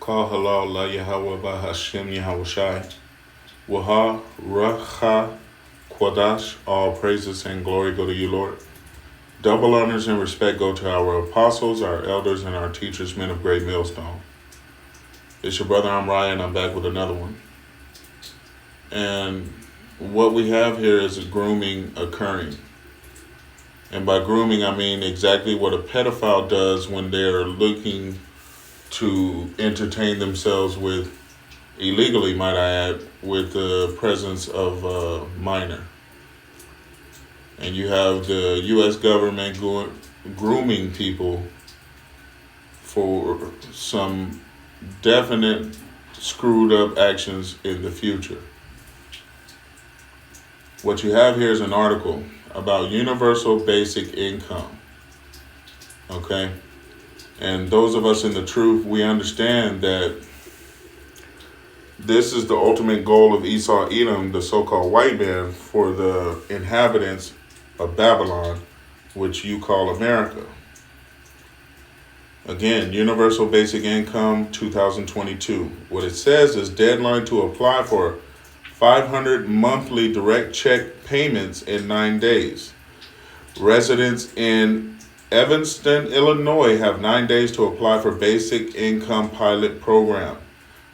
Call halal la Yahweh ba Hashem Yahweh Shai. Waha Racha Kwadash. All praises and glory go to you, Lord. Double honors and respect go to our apostles, our elders, and our teachers, men of great millstone. It's your brother, I'm Ryan. I'm back with another one. And what we have here is a grooming occurring. And by grooming, I mean exactly what a pedophile does when they're looking to entertain themselves with, illegally might I add, with the presence of a minor. And you have the U.S. government grooming people for some definite screwed up actions in the future. What you have here is an article about universal basic income. Okay? And those of us in the truth, we understand that this is the ultimate goal of Esau Edom, the so-called white man, for the inhabitants of Babylon, which you call America. Again, Universal Basic Income 2022. What it says is deadline to apply for 500 monthly direct check payments in 9 days. Residents in Evanston, Illinois have 9 days to apply for Basic Income Pilot Program,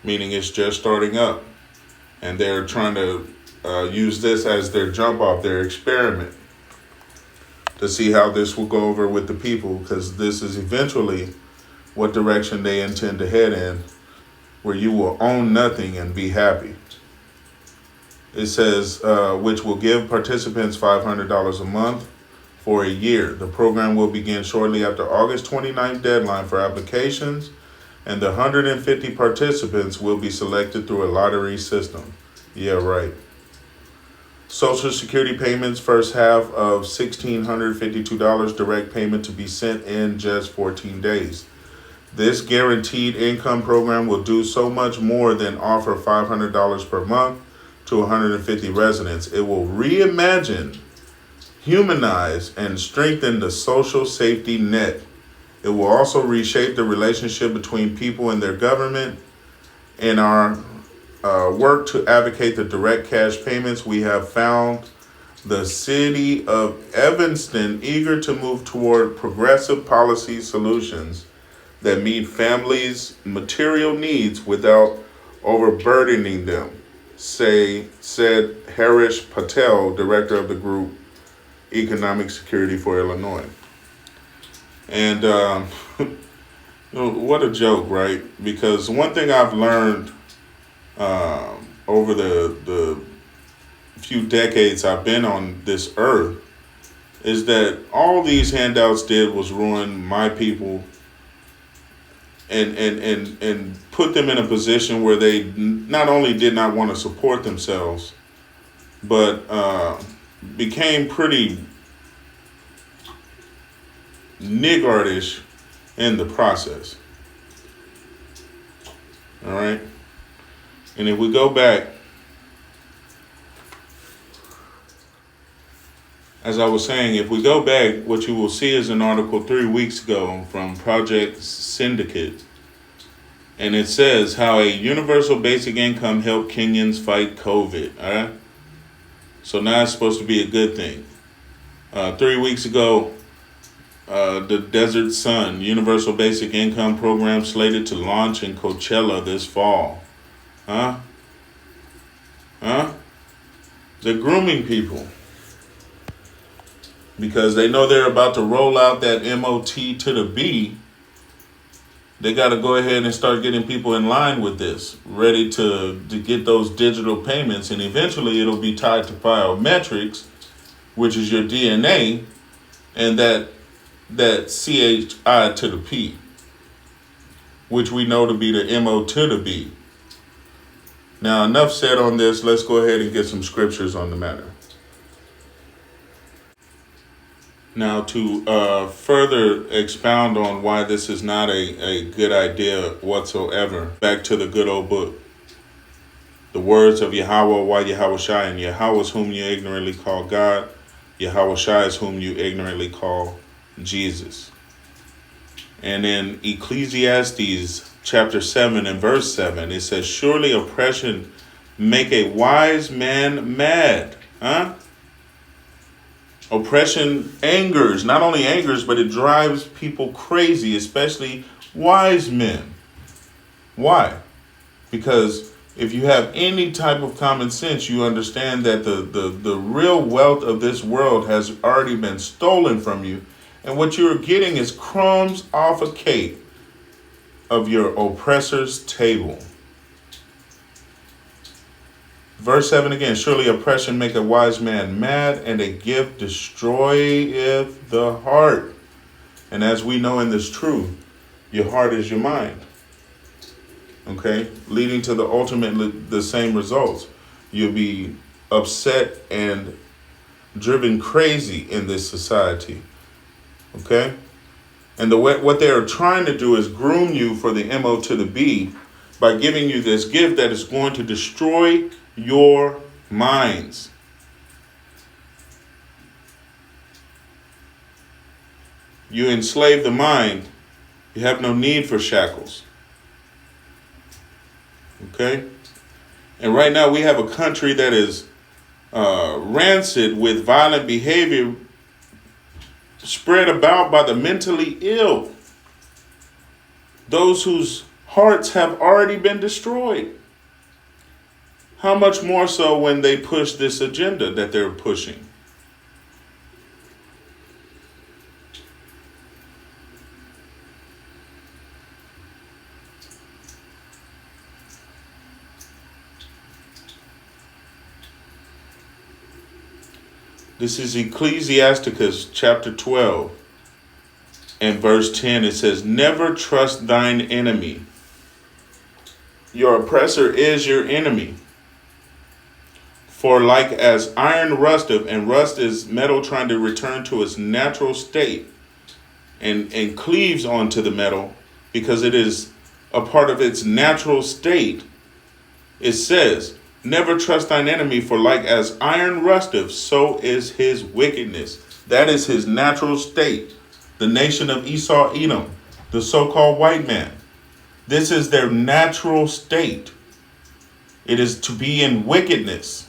meaning it's just starting up. And they're trying to use this as their jump off, their experiment, to see how this will go over with the people, because this is eventually what direction they intend to head in, where you will own nothing and be happy. It says, which will give participants $500 a month for a year. The program will begin shortly after August 29th deadline for applications, and the 150 participants will be selected through a lottery system. Yeah, right. Social Security payments, first half of $1,652 direct payment to be sent in just 14 days. This guaranteed income program will do so much more than offer $500 per month to 150 residents. It will reimagine, humanize, and strengthen the social safety net. It will also reshape the relationship between people and their government. In our work to advocate the direct cash payments, we have found the city of Evanston eager to move toward progressive policy solutions that meet families' material needs without overburdening them, said Harish Patel, director of the group Economic Security for Illinois. And what a joke, right? Because one thing I've learned over the few decades I've been on this earth is that all these handouts did was ruin my people and put them in a position where they not only did not want to support themselves, but became pretty niggardish in the process. All right? And if we go back, as I was saying, if we go back, what you will see is an article 3 weeks ago from Project Syndicate. And it says how a universal basic income helped Kenyans fight COVID. All right? So now it's supposed to be a good thing. 3 weeks ago, the Desert Sun Universal Basic Income Program slated to launch in Coachella this fall. Huh? They're grooming people because they know they're about to roll out that MOT to the B. They got to go ahead and start getting people in line with this, ready to get those digital payments, and eventually it'll be tied to biometrics, which is your DNA, and that CHI to the P, which we know to be the MO to the B. Now, enough said on this. Let's go ahead and get some scriptures on the matter. Now, to further expound on why this is not a good idea whatsoever, back to the good old book. The words of Yahweh, why Yahweh Shai, and Yahweh is whom you ignorantly call God, Yahweh Shai is whom you ignorantly call Jesus. And in Ecclesiastes chapter 7 and verse 7. It says, surely oppression make a wise man mad. Huh? Oppression angers, not only angers, but it drives people crazy, especially wise men. Why? Because if you have any type of common sense, you understand that the real wealth of this world has already been stolen from you. And what you're getting is crumbs off a cake of your oppressor's table. Verse 7 again, surely oppression make a wise man mad, and a gift destroyeth the heart. And as we know in this truth, your heart is your mind. Okay? Leading to the ultimate, the same results. You'll be upset and driven crazy in this society. Okay? And what they are trying to do is groom you for the MO to the B by giving you this gift that is going to destroy your minds. You enslave the mind, you have no need for shackles. Okay? And right now we have a country that is rancid with violent behavior spread about by the mentally ill. Those whose hearts have already been destroyed. How much more so when they push this agenda that they're pushing? This is Ecclesiasticus chapter 12 and verse 10. It says, never trust thine enemy. Your oppressor is your enemy. For like as iron rusteth, and rust is metal trying to return to its natural state and cleaves onto the metal because it is a part of its natural state. It says, never trust thine enemy, for like as iron rusteth, so is his wickedness. That is his natural state. The nation of Esau, Edom, the so-called white man. This is their natural state. It is to be in wickedness.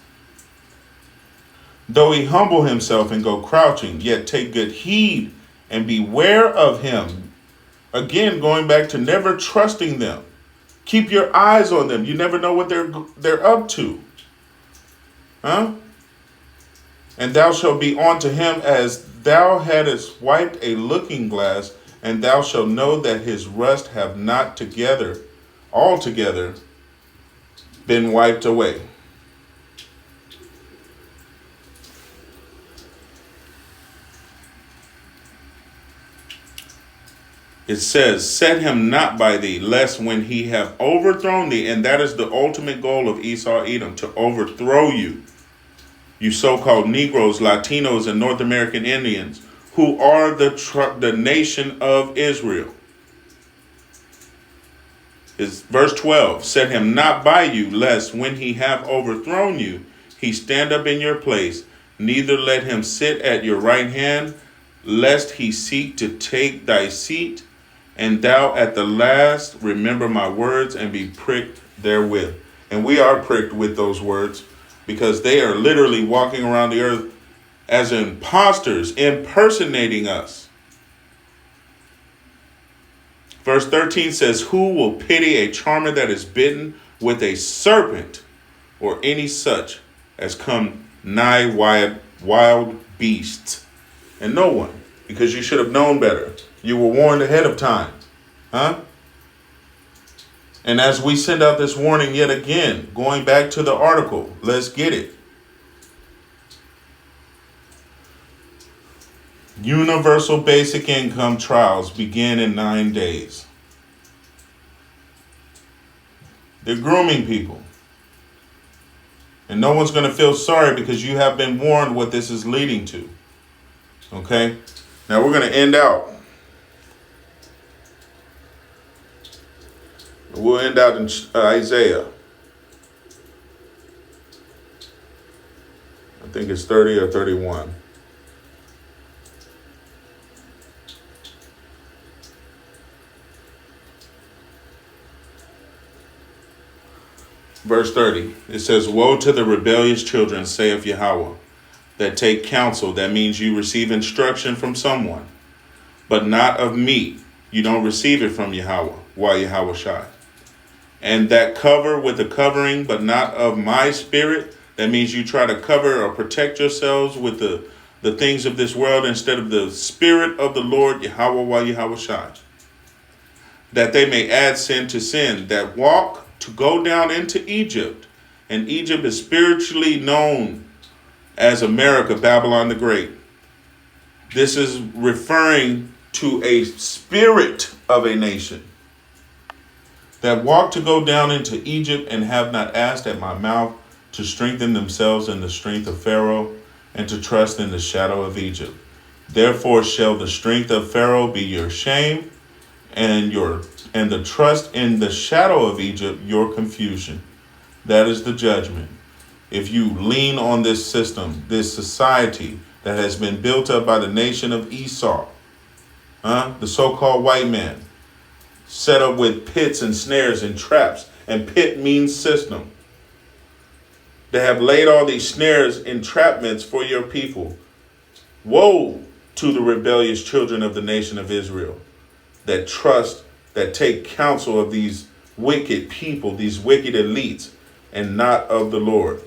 Though he humble himself and go crouching, yet take good heed and beware of him. Again, going back to never trusting them. Keep your eyes on them. You never know what they're up to. Huh? And thou shalt be unto him as thou hadst wiped a looking glass, and thou shalt know that his rust have not altogether been wiped away. It says, set him not by thee, lest when he have overthrown thee, and that is the ultimate goal of Esau, Edom, to overthrow you. You so-called Negroes, Latinos, and North American Indians, who are the nation of Israel. It's verse 12, set him not by you, lest when he have overthrown you, he stand up in your place, neither let him sit at your right hand, lest he seek to take thy seat. And thou at the last remember my words and be pricked therewith. And we are pricked with those words because they are literally walking around the earth as imposters, impersonating us. Verse 13 says, who will pity a charmer that is bitten with a serpent, or any such as come nigh wild beasts? And no one, because you should have known better. You were warned ahead of time. Huh? And as we send out this warning yet again, going back to the article, let's get it. Universal basic income trials begin in 9 days. They're grooming people. And no one's going to feel sorry because you have been warned what this is leading to. Okay? Now we're going to end out. We'll end out in Isaiah. I think it's 30 or 31. Verse 30, it says, woe to the rebellious children, saith Yahweh, that take counsel. That means you receive instruction from someone, but not of me. You don't receive it from Yahweh, why Yahweh Shai. And that cover with a covering, but not of my spirit. That means you try to cover or protect yourselves with the things of this world instead of the spirit of the Lord, Yahweh, why Yahweh Shai. That they may add sin to sin, that walk to go down into Egypt. And Egypt is spiritually known as America, Babylon the Great. This is referring to a spirit of a nation. That walk to go down into Egypt and have not asked at my mouth to strengthen themselves in the strength of Pharaoh and to trust in the shadow of Egypt. Therefore shall the strength of Pharaoh be your shame, and the trust in the shadow of Egypt your confusion. That is the judgment. If you lean on this system, this society that has been built up by the nation of Esau, the so-called white man, set up with pits and snares and traps, and pit means system. They have laid all these snares, entrapments for your people. Woe to the rebellious children of the nation of Israel that trust, that take counsel of these wicked people, these wicked elites, and not of the Lord.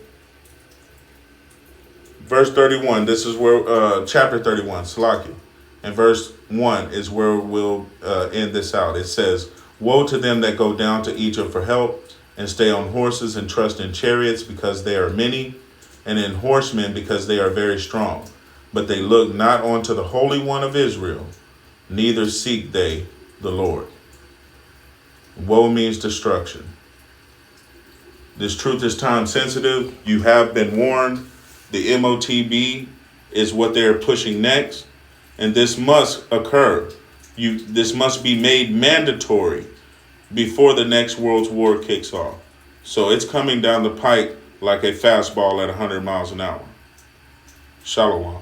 Verse 31, this is where, chapter 31, Salakia. And verse 1 is where we'll end this out. It says, woe to them that go down to Egypt for help, and stay on horses and trust in chariots because they are many, and in horsemen because they are very strong. But they look not unto the Holy One of Israel, neither seek they the Lord. Woe means destruction. This truth is time sensitive. You have been warned. The MOTB is what they're pushing next. And this must occur. This must be made mandatory before the next world's war kicks off. So it's coming down the pike like a fastball at 100 miles an hour. Shalom.